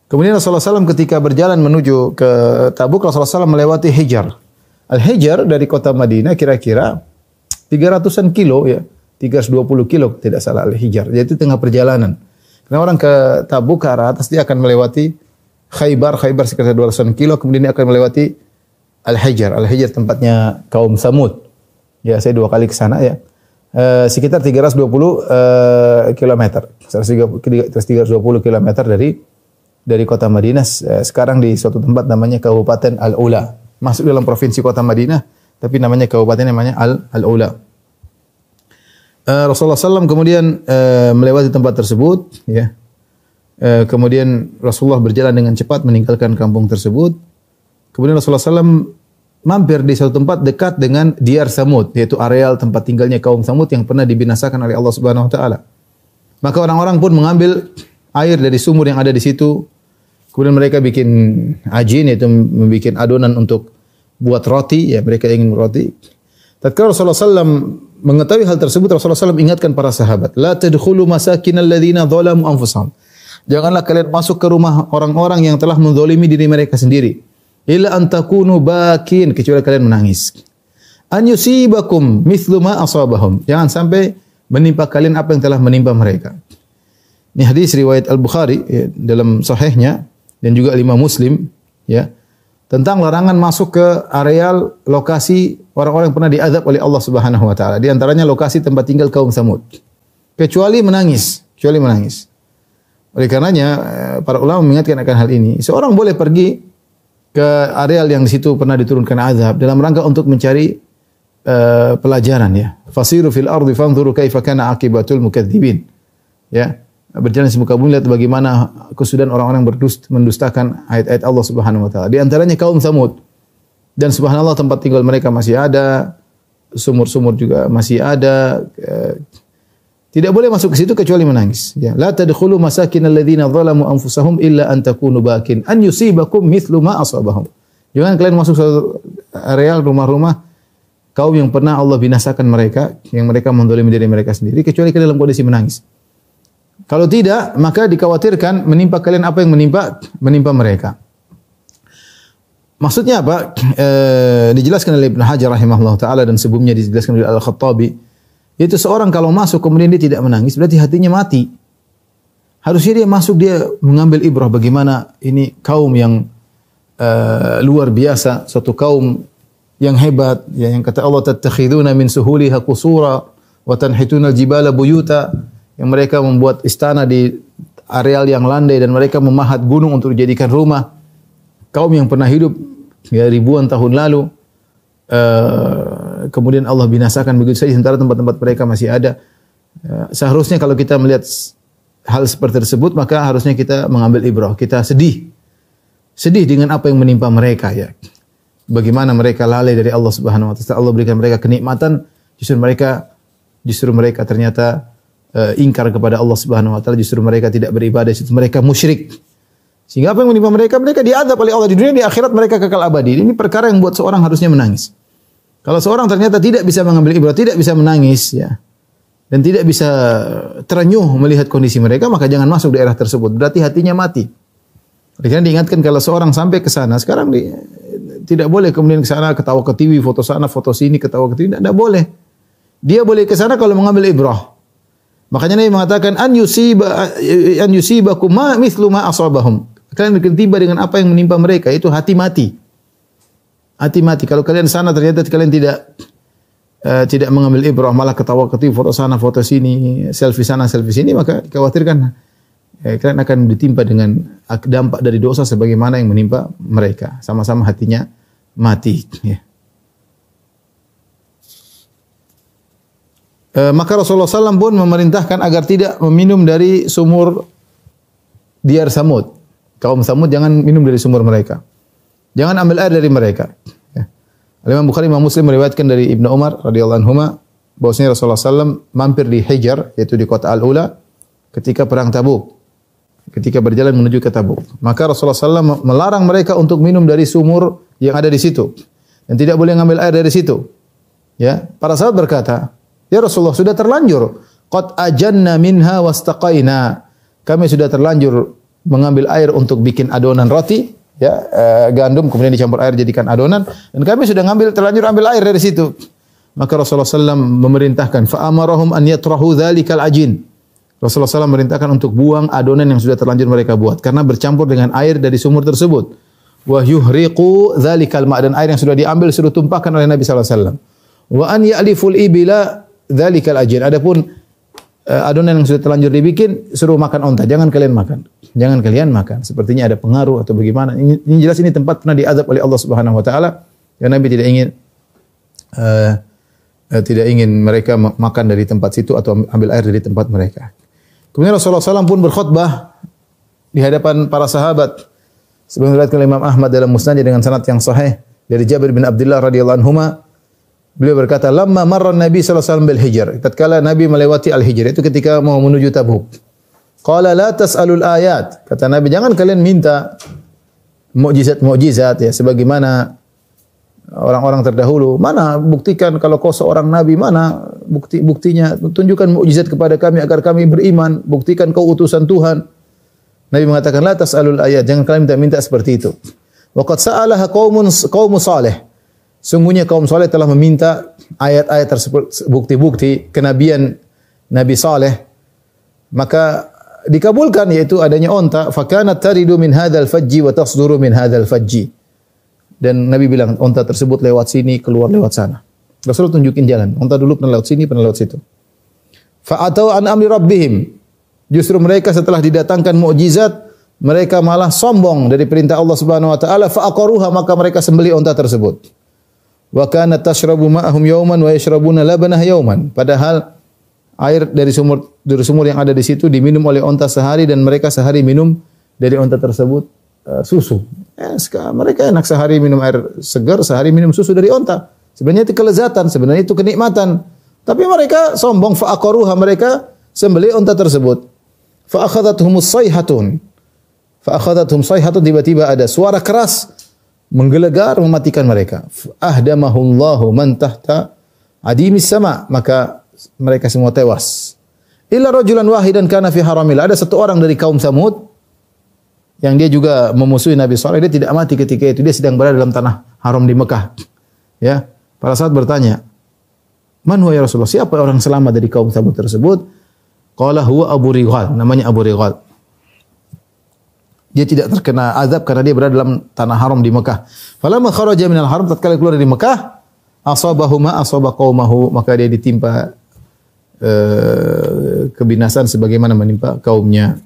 Kemudian Rasulullah SAW ketika berjalan menuju ke Tabuk, Rasulullah SAW melewati Hijar. Al-Hijar dari kota Madinah kira-kira 300-an kilo ya, 320 kilo tidak salah Al-Hijar. Jadi itu tengah perjalanan. Karena orang ke Tabuk ke arah atas dia akan melewati Khaybar sekitar 200-an kilo, kemudian dia akan melewati Al-Hijar. Al-Hijar tempatnya kaum Samud. Ya, saya 2 kali ke sana ya. Sekitar 320 kilometer. 320 kilometer dari kota Madinah. Sekarang di suatu tempat namanya Kabupaten Al-Ula. Masuk dalam provinsi kota Madinah, tapi namanya kabupaten namanya Al-Ula. Rasulullah SAW kemudian melewati tempat tersebut, ya. Kemudian Rasulullah berjalan dengan cepat meninggalkan kampung tersebut. Kemudian Rasulullah SAW mampir di suatu tempat dekat dengan Diyar Samud, yaitu areal tempat tinggalnya kaum Samud yang pernah dibinasakan oleh Allah Subhanahu Wa Taala. Maka orang-orang pun mengambil air dari sumur yang ada di situ. Kemudian mereka bikin ajin, yaitu membuat adonan untuk buat roti. Ya, mereka ingin roti. Tatkala Rasulullah SAW mengetahui hal tersebut, Rasulullah SAW ingatkan para sahabat, la tadkhulu masakinal ladzina dzalamu anfusahum. Janganlah kalian masuk ke rumah orang-orang yang telah menzalimi diri mereka sendiri. Illa an takunu bakin, kecuali kalian menangis. An yusibakum mithlu ma asabahum. Jangan sampai menimpa kalian apa yang telah menimpa mereka. Ini hadis riwayat Al-Bukhari ya, dalam sahihnya dan juga Imam Muslim ya, tentang larangan masuk ke areal lokasi orang-orang yang pernah diazab oleh Allah Subhanahu wa taala. Di antaranya lokasi tempat tinggal kaum Samud. Kecuali menangis. Oleh karenanya para ulama mengingatkan akan hal ini. Seorang boleh pergi ke areal yang di situ pernah diturunkan azab dalam rangka untuk mencari pelajaran ya. Fasiru fil ardi fanzuru kaifa kana aqibatul mukadzibin. Ya. Berjalan di muka bumi, lihat bagaimana kesudahan orang-orang mendustakan ayat-ayat Allah Subhanahu wa taala. Di antaranya kaum Samud. Dan subhanallah tempat tinggal mereka masih ada, sumur-sumur juga masih ada. Tidak boleh masuk ke situ kecuali menangis. Ya, la tadkhulu masakinal ladzina dzalamu anfusahum illa an takunu bakin an yusibakum mithlu ma asabahum. Jangan kalian masuk ke areal rumah-rumah kaum yang pernah Allah binasakan mereka, yang mereka menzalimi diri mereka sendiri, kecuali kalian dalam kondisi menangis. Kalau tidak, maka dikhawatirkan menimpa kalian apa yang menimpa mereka. Maksudnya apa? Dijelaskan oleh Ibnu Hajar rahimahullah taala dan sebelumnya dijelaskan oleh Al-Khattabi, yaitu seorang kalau masuk kemudian dia tidak menangis, berarti hatinya mati. Harusnya dia masuk, dia mengambil ibrah bagaimana ini kaum yang luar biasa, suatu kaum yang hebat, ya, yang kata Allah tattakhiduna min suhuliha qusura wa tanhituna al-jibala buyuta, yang mereka membuat istana di areal yang landai dan mereka memahat gunung untuk dijadikan rumah. Kaum yang pernah hidup ya, ribuan tahun lalu, kemudian Allah binasakan begitu saja sementara tempat-tempat mereka masih ada. Seharusnya kalau kita melihat hal seperti tersebut, maka harusnya kita mengambil ibrah. Kita sedih dengan apa yang menimpa mereka ya. Bagaimana mereka lalai dari Allah Subhanahu wa taala. Allah berikan mereka kenikmatan, justru mereka ternyata ingkar kepada Allah Subhanahu wa taala, justru mereka tidak beribadah, justru mereka musyrik. Sehingga apa yang menimpa mereka diadab oleh Allah di dunia, di akhirat mereka kekal abadi. Ini perkara yang buat seorang harusnya menangis. Kalau seorang ternyata tidak bisa mengambil ibrah, tidak bisa menangis ya, dan tidak bisa terenyuh melihat kondisi mereka, maka jangan masuk daerah tersebut. Berarti hatinya mati. Karena diingatkan kalau seorang sampai ke sana, sekarang tidak boleh kemudian ke sana ketawa ke TV, foto sana, foto sini, ketawa ke TV, tidak boleh. Dia boleh ke sana kalau mengambil ibrah. Makanya Nabi mengatakan an yusibakum ma mithlu ma asabahum. Kalian akan tiba dengan apa yang menimpa mereka, itu hati mati. Hati mati. Kalau kalian sana ternyata kalian tidak mengambil ibrah, malah ketawa ketiwi, foto sana, foto sini, selfie sana, selfie sini, maka dikhawatirkan kalian akan ditimpa dengan dampak dari dosa sebagaimana yang menimpa mereka. Sama-sama hatinya mati. Ya. Maka Rasulullah SAW pun memerintahkan agar tidak meminum dari sumur Diyar Samud. Kaum Samud jangan minum dari sumur mereka. Jangan ambil air dari mereka. Ya. Imam Bukhari, Imam Muslim meriwayatkan dari Ibnu Umar radhiyallahu anhuma bahwasanya Rasulullah SAW mampir di Hijar, yaitu di kota Al-Ula, ketika perang Tabuk. Ketika berjalan menuju ke Tabuk. Maka Rasulullah SAW melarang mereka untuk minum dari sumur yang ada di situ. Dan tidak boleh ngambil air dari situ. Ya. Para sahabat berkata, ya Rasulullah, sudah terlanjur. Qad ajanna minha wastaqaina. Kami sudah terlanjur mengambil air untuk bikin adonan roti, ya, gandum kemudian dicampur air jadikan adonan, dan kami sudah terlanjur ambil air dari situ. Maka Rasulullah SAW memerintahkan, fa'amarahum an yatrahu dzalikal ajin. Rasulullah SAW memerintahkan untuk buang adonan yang sudah terlanjur mereka buat karena bercampur dengan air dari sumur tersebut. Wa yuhriqu dzalikal ma', dan air yang sudah diambil sudah tumpahkan oleh Nabi SAW. Wa an ya'liful ibila dzalikal ajin. Adapun adonan yang sudah terlanjur dibikin, suruh makan onta, jangan kalian makan. Jangan kalian makan. Sepertinya ada pengaruh atau bagaimana. Ini jelas ini tempat pernah diazab oleh Allah Subhanahu wa taala. Ya, Nabi tidak ingin mereka makan dari tempat situ atau ambil air dari tempat mereka. Kemudian Rasulullah SAW pun berkhutbah di hadapan para sahabat. Sebagaimana diriwayatkan Imam Ahmad dalam Musnadnya dengan sanad yang sahih dari Jabir bin Abdullah radhiyallahu anhuma, beliau berkata, "Lamma marra Nabi sallallahu alaihi wasallam bil Hijr." Tatkala Nabi melewati Al-Hijr, itu ketika mau menuju Tabuk. Qala la tas'alul ayat. Kata Nabi, jangan kalian minta mukjizat ya sebagaimana orang-orang terdahulu. Mana buktikan kalau kau seorang nabi, mana buktinya? Tunjukkan mukjizat kepada kami agar kami beriman. Buktikan kau utusan Tuhan. Nabi mengatakan, la tas'alul ayat, jangan kalian minta seperti itu. Wa qad sa'alaha qaum salih. Sungguhnya kaum saleh telah meminta ayat-ayat tersebut, bukti-bukti kenabian Nabi Saleh. Maka dikabulkan, yaitu adanya onta. Fakanat taridu min hadzal fajji wa tasduru min hadzal fajji. Dan Nabi bilang, onta tersebut lewat sini, keluar lewat sana. Rasul tunjukin jalan. Onta dulu pernah lewat sini, pernah lewat situ. Fa'atau an amri rabbihim. Justru mereka setelah didatangkan mukjizat, mereka malah sombong dari perintah Allah Subhanahu wa taala. Fa'aqaruha, maka mereka sembelih onta tersebut. Wa kanat tashrabu ma'ahum yawman wa yashrabuna labanah yawman. Padahal air dari sumur yang ada di situ diminum oleh onta sehari, dan mereka sehari minum dari onta tersebut susu. Mereka enak sehari minum air segar, sehari minum susu dari onta. Sebenarnya itu kelezatan, sebenarnya itu kenikmatan. Tapi mereka sombong, fa'aqaruha, mereka sembelih onta tersebut. Fa'akhadhathumus sayhatun. Fa'akhadhathum sayhatun, tiba-tiba ada suara keras menggelegar mematikan mereka. Ahdamahullahu man tahta adimis sama, maka mereka semua tewas. Illa rajulan wahidan kana fi haramil. Ada satu orang dari kaum Samud yang dia juga memusuhi Nabi SAW, dia tidak mati ketika itu. Dia sedang berada dalam tanah haram di Mekah. Ya, para sahabat bertanya, "Man huwa ya Rasulullah?" Siapa orang selamat dari kaum Samud tersebut? Qala huwa Abu Righal, namanya Abu Righal. Dia tidak terkena azab karena dia berada dalam tanah haram di Mekah. Falamma kharaja minal haram, tatkala keluar dari Mekah, asabahu ma asaba qaumahu, maka dia ditimpa kebinasan sebagaimana menimpa kaumnya.